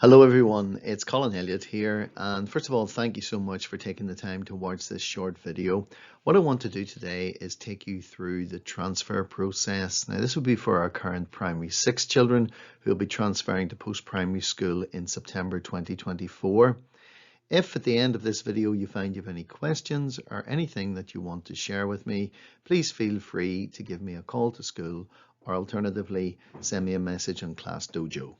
Hello everyone, it's Colin Elliott here, and first of all, thank you so much for taking the time to watch this short video. What I want to do today is take you through the transfer process. Now this will be for our current primary 6 children who will be transferring to post-primary school in September 2024. If at the end of this video you find you have any questions or anything that you want to share with me, please feel free to give me a call to school or alternatively send me a message on Class Dojo.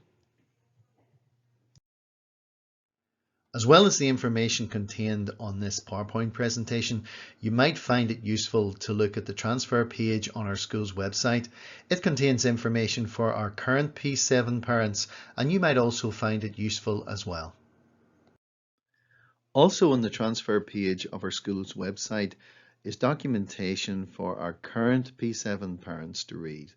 As well as the information contained on this PowerPoint presentation, you might find it useful to look at the transfer page on our school's website. It contains information for our current P7 parents, and you might also find it useful as well. Also on the transfer page of our school's website is documentation for our current P7 parents to read.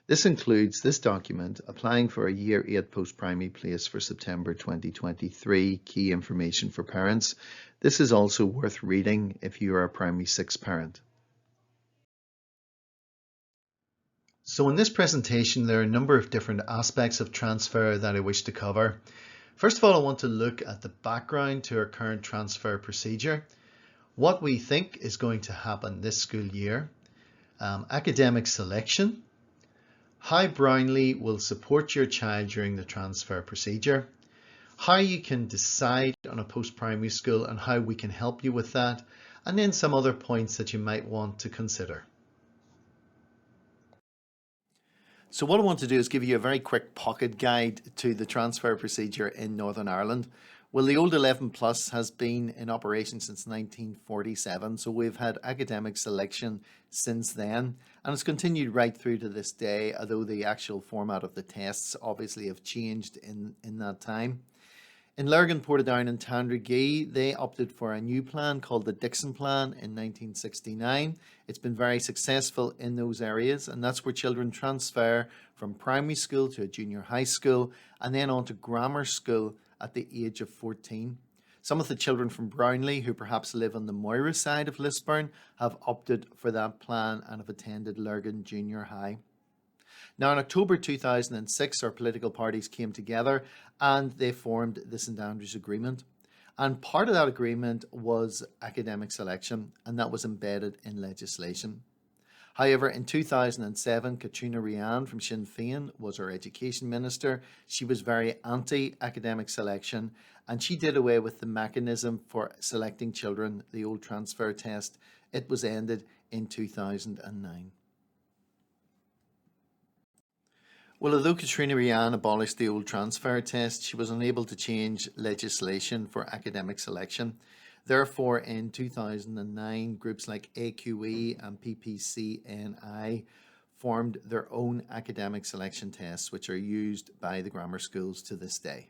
This includes this document, applying for a Year 8 post-primary place for September 2023, key information for parents. This is also worth reading if you are a primary 6 parent. So in this presentation, there are a number of different aspects of transfer that I wish to cover. First of all, I want to look at the background to our current transfer procedure, what we think is going to happen this school year, academic selection, how Brownlee will support your child during the transfer procedure, how you can decide on a post-primary school and how we can help you with that, and then some other points that you might want to consider. So what I want to do is give you a very quick pocket guide to the transfer procedure in Northern Ireland. Well, the old 11 Plus has been in operation since 1947, so we've had academic selection since then, and it's continued right through to this day, although the actual format of the tests obviously have changed in that time. In Lurgan, Portadown and Tandragee, they opted for a new plan called the Dixon Plan in 1969. It's been very successful in those areas, and that's where children transfer from primary school to a junior high school and then on to grammar school at the age of 14. Some of the children from Brownlee who perhaps live on the Moira side of Lisburn have opted for that plan and have attended Lurgan Junior High. Now in October 2006, our political parties came together and they formed the St Andrews Agreement. And part of that agreement was academic selection, and that was embedded in legislation. However, in 2007, Katrina Ryan from Sinn Féin was our education minister. She was very anti-academic selection, and she did away with the mechanism for selecting children, the old transfer test. It was ended in 2009. Well, although Katrina Ryan abolished the old transfer test, she was unable to change legislation for academic selection. Therefore, in 2009, groups like AQE and PPCNI formed their own academic selection tests, which are used by the grammar schools to this day.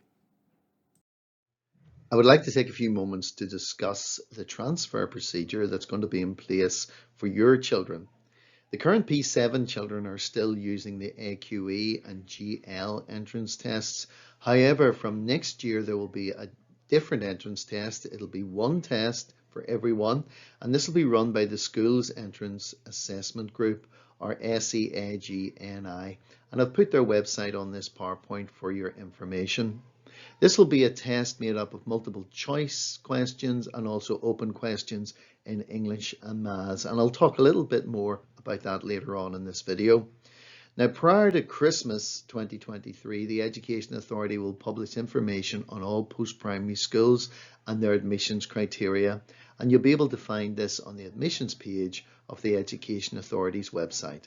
I would like to take a few moments to discuss the transfer procedure that's going to be in place for your children. The current P7 children are still using the AQE and GL entrance tests. However, from next year, there will be a different entrance test. It'll be one test for everyone, and this will be run by the school's entrance assessment group, or SEAGNI, and I've put their website on this PowerPoint for your information. This will be a test made up of multiple choice questions and also open questions in English and Maths, and I'll talk a little bit more about that later on in this video. Now, prior to Christmas 2023, the Education Authority will publish information on all post-primary schools and their admissions criteria, and you'll be able to find this on the admissions page of the Education Authority's website.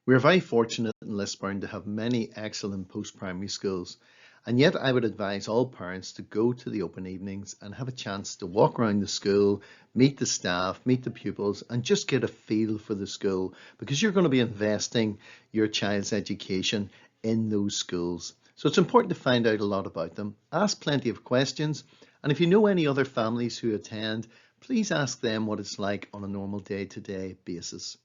We're very fortunate in Lisburn to have many excellent post-primary schools, and yet I would advise all parents to go to the open evenings and have a chance to walk around the school, meet the staff, meet the pupils, and just get a feel for the school, because you're going to be investing your child's education in those schools. So it's important to find out a lot about them. Ask plenty of questions, and if you know any other families who attend, please ask them what it's like on a normal day-to-day basis.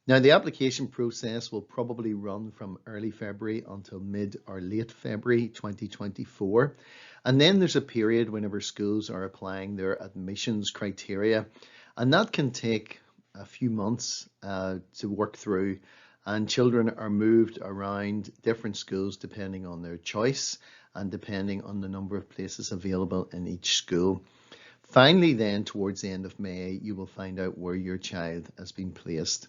Now, the application process will probably run from early February until mid or late February 2024. And then there's a period whenever schools are applying their admissions criteria, and that can take a few months to work through. and children are moved around different schools depending on their choice and depending on the number of places available in each school. Finally, then, towards the end of May, you will find out where your child has been placed.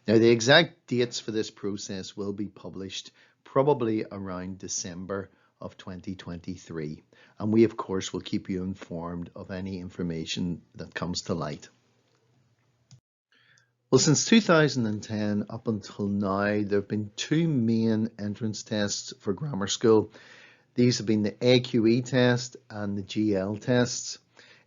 Now, the exact dates for this process will be published probably around December of 2023. And we, of course, will keep you informed of any information that comes to light. Well, since 2010 up until now, there have been two main entrance tests for grammar school. These have been the AQE test and the GL tests.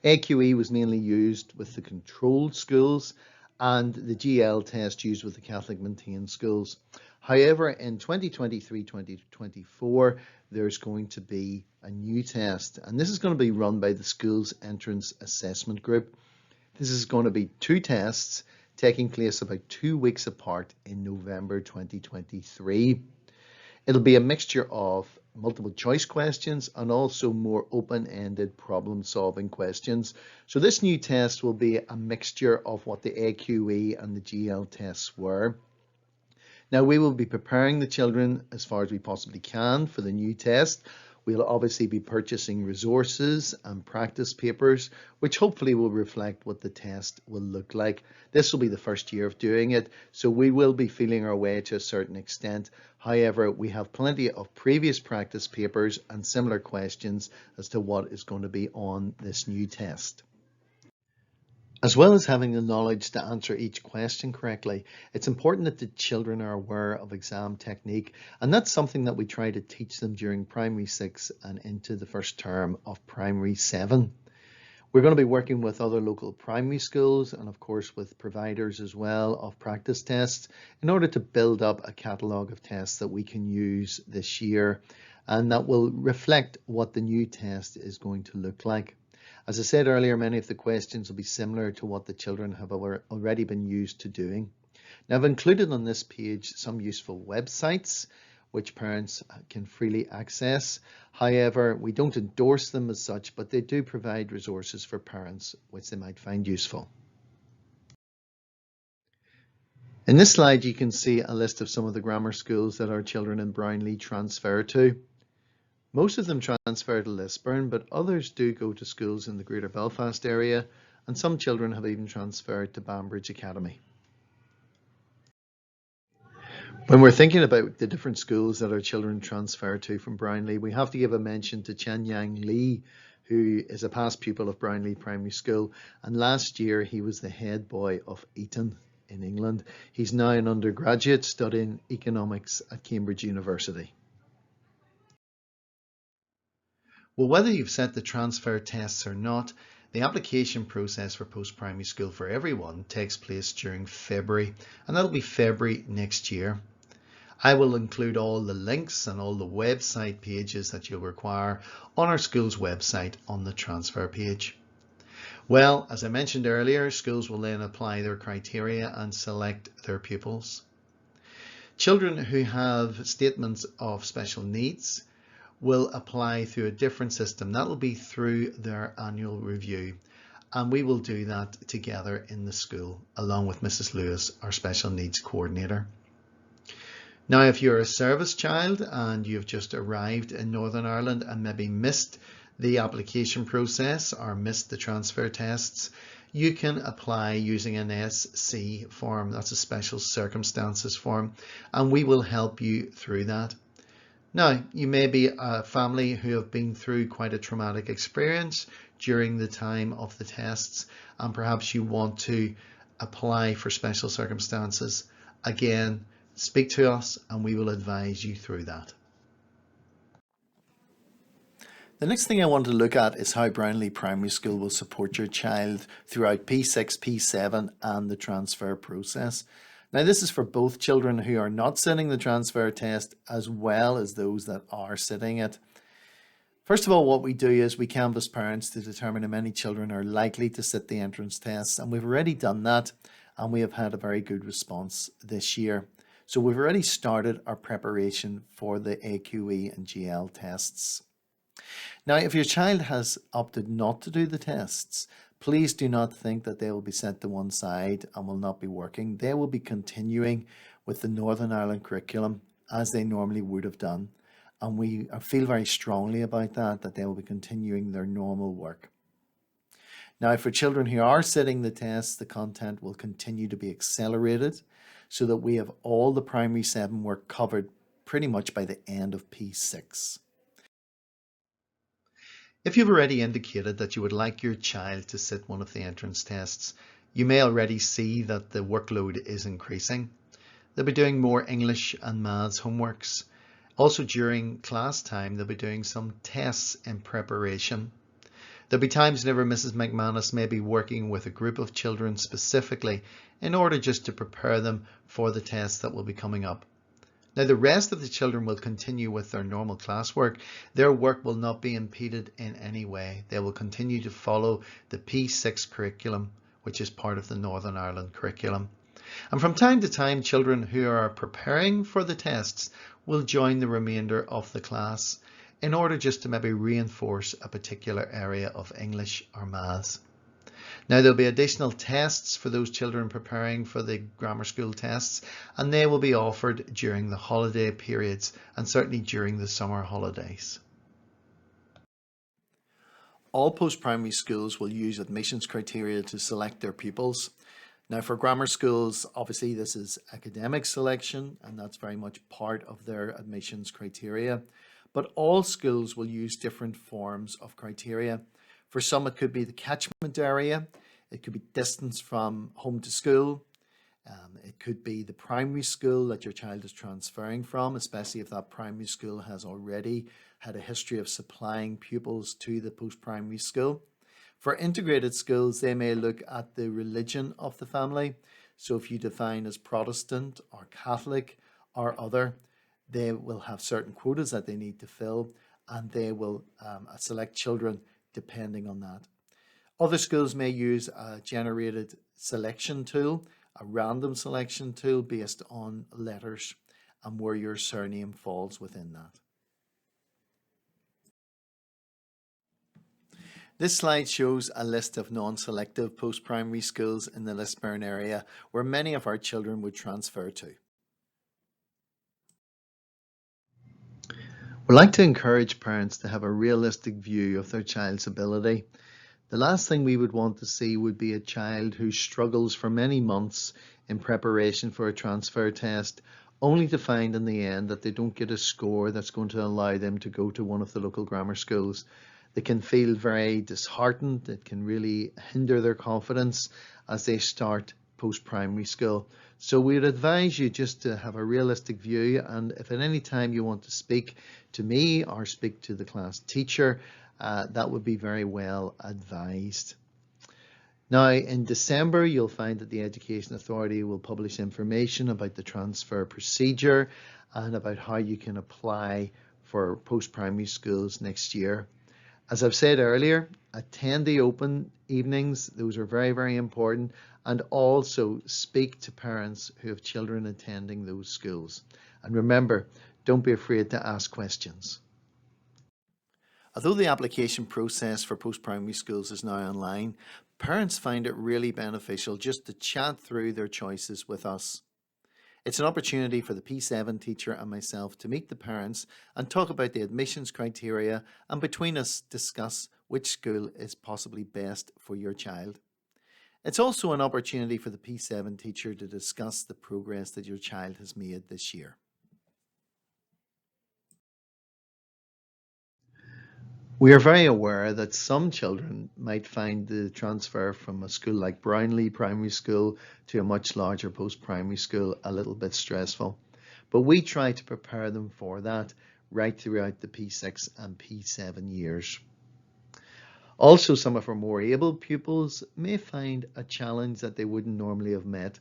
AQE was mainly used with the controlled schools and the GL test used with the Catholic maintained schools. However, in 2023-2024, there's going to be a new test, and this is going to be run by the school's entrance assessment group. This is going to be two tests taking place about 2 weeks apart in November 2023. It'll be a mixture of multiple choice questions and also more open-ended problem-solving questions. So this new test will be a mixture of what the AQE and the GL tests were. Now, we will be preparing the children as far as we possibly can for the new test. We'll obviously be purchasing resources and practice papers, which hopefully will reflect what the test will look like. This will be the first year of doing it, so we will be feeling our way to a certain extent. However, we have plenty of previous practice papers and similar questions as to what is going to be on this new test. As well as having the knowledge to answer each question correctly, it's important that the children are aware of exam technique, and that's something that we try to teach them during primary 6 and into the first term of primary 7. We're going to be working with other local primary schools and of course with providers as well of practice tests in order to build up a catalogue of tests that we can use this year, and that will reflect what the new test is going to look like. As I said earlier, many of the questions will be similar to what the children have already been used to doing. Now, I've included on this page some useful websites which parents can freely access. However, we don't endorse them as such, but they do provide resources for parents which they might find useful. In this slide, you can see a list of some of the grammar schools that our children in Brownlee transfer to. Most of them transfer to Lisburn, but others do go to schools in the Greater Belfast area, and some children have even transferred to Banbridge Academy. When we're thinking about the different schools that our children transfer to from Brownlee, we have to give a mention to Chen Yang Li, who is a past pupil of Brownlee Primary School, and last year he was the head boy of Eton in England. He's now an undergraduate studying economics at Cambridge University. Well, whether you've set the transfer tests or not, the application process for post-primary school for everyone takes place during February, and that'll be February next year. I will include all the links and all the website pages that you'll require on our school's website on the transfer page. Well, as I mentioned earlier, schools will then apply their criteria and select their pupils. Children who have statements of special needs will apply through a different system. That will be through their annual review, and we will do that together in the school along with Mrs. Lewis, our special needs coordinator. Now, if you're a service child and you've just arrived in Northern Ireland and maybe missed the application process or missed the transfer tests, you can apply using an SC form. That's a special circumstances form, and we will help you through that. Now, you may be a family who have been through quite a traumatic experience during the time of the tests, and perhaps you want to apply for special circumstances. Again, speak to us and we will advise you through that. The next thing I want to look at is how Brownlee Primary School will support your child throughout P6, P7 and the transfer process. Now, this is for both children who are not sitting the transfer test as well as those that are sitting it. First of all, what we do is we canvass parents to determine how many children are likely to sit the entrance tests, and we've already done that and we have had a very good response this year. So we've already started our preparation for the AQE and GL tests. Now, if your child has opted not to do the tests, please do not think that they will be set to one side and will not be working. They will be continuing with the Northern Ireland curriculum as they normally would have done. And we feel very strongly about that they will be continuing their normal work. Now, for children who are sitting the tests, the content will continue to be accelerated so that we have all the primary 7 work covered pretty much by the end of P6. If you've already indicated that you would like your child to sit one of the entrance tests, you may already see that the workload is increasing. They'll be doing more English and maths homeworks. Also during class time, they'll be doing some tests in preparation. There'll be times whenever Mrs. McManus may be working with a group of children specifically in order just to prepare them for the tests that will be coming up. Now, the rest of the children will continue with their normal classwork. Their work will not be impeded in any way. They will continue to follow the P6 curriculum, which is part of the Northern Ireland curriculum. And from time to time, children who are preparing for the tests will join the remainder of the class in order just to maybe reinforce a particular area of English or maths. Now, there'll be additional tests for those children preparing for the grammar school tests, and they will be offered during the holiday periods and certainly during the summer holidays. All post-primary schools will use admissions criteria to select their pupils. Now, for grammar schools, obviously this is academic selection, and that's very much part of their admissions criteria. But all schools will use different forms of criteria. For some, it could be the catchment area. It could be distance from home to school. It could be the primary school that your child is transferring from, especially if that primary school has already had a history of supplying pupils to the post-primary school. For integrated schools, they may look at the religion of the family. So if you define as Protestant or Catholic or other, they will have certain quotas that they need to fill, and they will select children depending on that. Other schools may use a generated selection tool, a random selection tool based on letters and where your surname falls within that. This slide shows a list of non-selective post-primary schools in the Lisburn area where many of our children would transfer to. We like to encourage parents to have a realistic view of their child's ability. The last thing we would want to see would be a child who struggles for many months in preparation for a transfer test, only to find in the end that they don't get a score that's going to allow them to go to one of the local grammar schools. They can feel very disheartened. It can really hinder their confidence as they start post-primary school. So we'd advise you just to have a realistic view, and if at any time you want to speak to me or speak to the class teacher, that would be very well advised. Now, in December, you'll find that the Education Authority will publish information about the transfer procedure and about how you can apply for post-primary schools next year. As I've said earlier, attend the open evenings. Those are very, very important. And also speak to parents who have children attending those schools. And remember, don't be afraid to ask questions. Although the application process for post-primary schools is now online, parents find it really beneficial just to chat through their choices with us. It's an opportunity for the P7 teacher and myself to meet the parents and talk about the admissions criteria, and between us discuss which school is possibly best for your child. It's also an opportunity for the P7 teacher to discuss the progress that your child has made this year. We are very aware that some children might find the transfer from a school like Brownlee Primary School to a much larger post-primary school a little bit stressful, but we try to prepare them for that right throughout the P6 and P7 years. Also, some of our more able pupils may find a challenge that they wouldn't normally have met.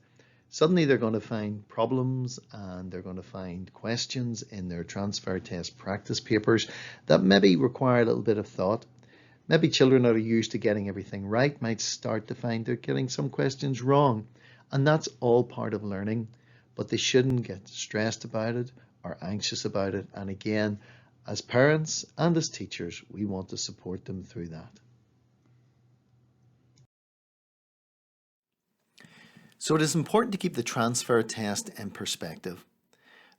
Suddenly they're going to find problems and they're going to find questions in their transfer test practice papers that maybe require a little bit of thought. Maybe children that are used to getting everything right might start to find they're getting some questions wrong. And that's all part of learning, but they shouldn't get stressed about it or anxious about it. And again, as parents and as teachers, we want to support them through that. So it is important to keep the transfer test in perspective.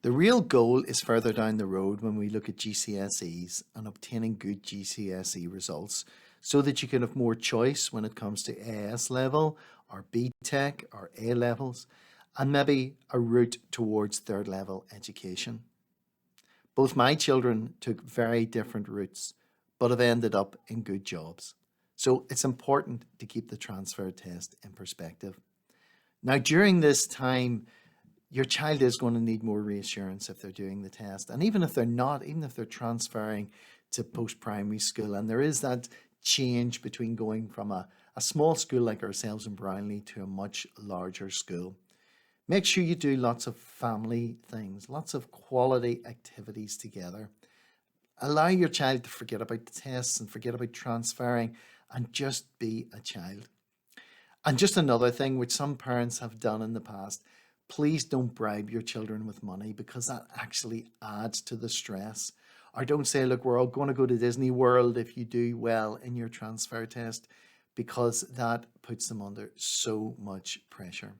The real goal is further down the road when we look at GCSEs and obtaining good GCSE results so that you can have more choice when it comes to AS level or BTEC or A levels and maybe a route towards third level education. Both my children took very different routes but have ended up in good jobs. So it's important to keep the transfer test in perspective. Now, during this time, your child is going to need more reassurance if they're doing the test. And even if they're not, even if they're transferring to post-primary school, and there is that change between going from a small school like ourselves in Brownlee to a much larger school, make sure you do lots of family things, lots of quality activities together. Allow your child to forget about the tests and forget about transferring and just be a child. And just another thing which some parents have done in the past, please don't bribe your children with money because that actually adds to the stress. Or don't say, look, we're all going to go to Disney World if you do well in your transfer test, because that puts them under so much pressure.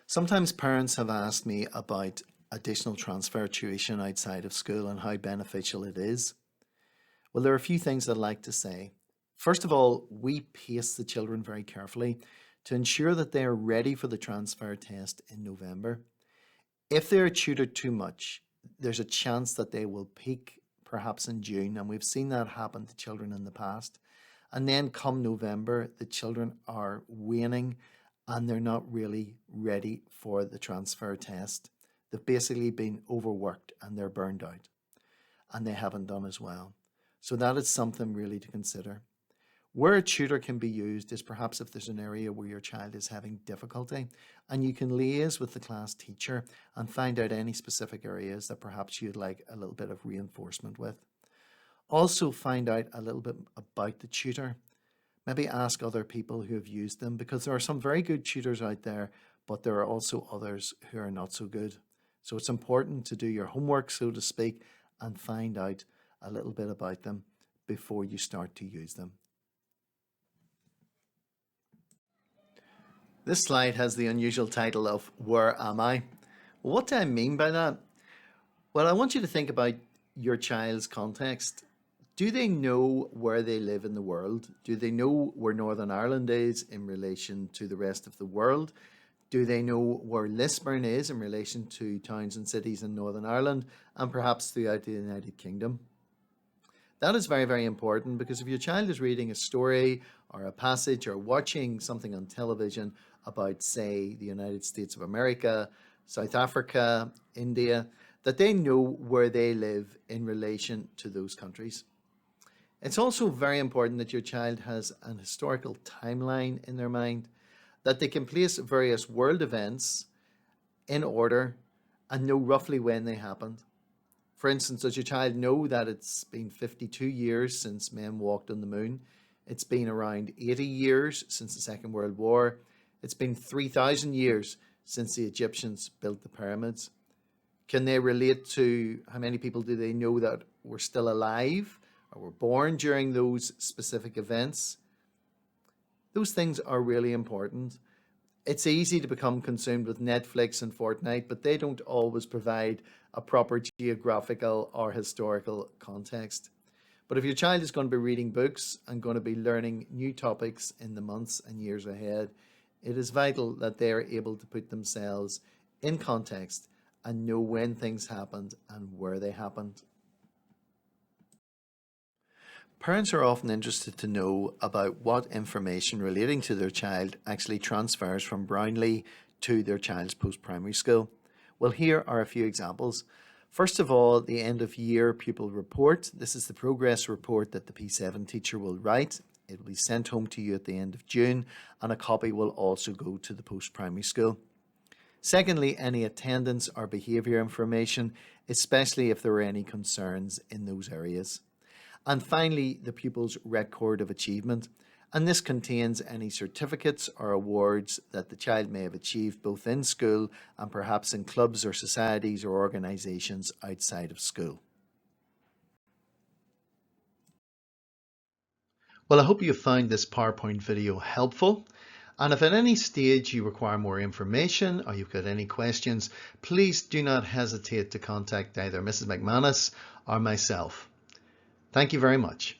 Sometimes parents have asked me about additional transfer tuition outside of school and how beneficial it is. Well, there are a few things I'd like to say. First of all, we pace the children very carefully to ensure that they are ready for the transfer test in November. If they're tutored too much, there's a chance that they will peak perhaps in June, and we've seen that happen to children in the past. And then come November, the children are waning and they're not really ready for the transfer test. They've basically been overworked and they're burned out, and they haven't done as well. So that is something really to consider. Where a tutor can be used is perhaps if there's an area where your child is having difficulty, and you can liaise with the class teacher and find out any specific areas that perhaps you'd like a little bit of reinforcement with. Also find out a little bit about the tutor. Maybe ask other people who have used them, because there are some very good tutors out there, but there are also others who are not so good. So it's important to do your homework, so to speak, and find out a little bit about them before you start to use them. This slide has the unusual title of Where Am I? What do I mean by that? Well, I want you to think about your child's context. Do they know where they live in the world? Do they know where Northern Ireland is in relation to the rest of the world? Do they know where Lisburn is in relation to towns and cities in Northern Ireland and perhaps throughout the United Kingdom? That is very, very important, because if your child is reading a story or a passage or watching something on television about, say, the United States of America, South Africa, India, that they know where they live in relation to those countries. It's also very important that your child has an historical timeline in their mind, that they can place various world events in order and know roughly when they happened. For instance, does your child know that it's been 52 years since men walked on the moon? It's been around 80 years since the Second World War. It's been 3,000 years since the Egyptians built the pyramids. Can they relate to how many people do they know that were still alive or were born during those specific events? Those things are really important. It's easy to become consumed with Netflix and Fortnite, but they don't always provide a proper geographical or historical context. But if your child is going to be reading books and going to be learning new topics in the months and years ahead, it is vital that they are able to put themselves in context and know when things happened and where they happened. Parents are often interested to know about what information relating to their child actually transfers from Brownlee to their child's post-primary school. Well, here are a few examples. First of all, the end of year pupil report. This is the progress report that the P7 teacher will write. It will be sent home to you at the end of June, and a copy will also go to the post-primary school. Secondly, any attendance or behaviour information, especially if there are any concerns in those areas. And finally, the pupil's record of achievement, and this contains any certificates or awards that the child may have achieved both in school and perhaps in clubs or societies or organisations outside of school. Well, I hope you found this PowerPoint video helpful. And if at any stage you require more information or you've got any questions, please do not hesitate to contact either Mrs. McManus or myself. Thank you very much.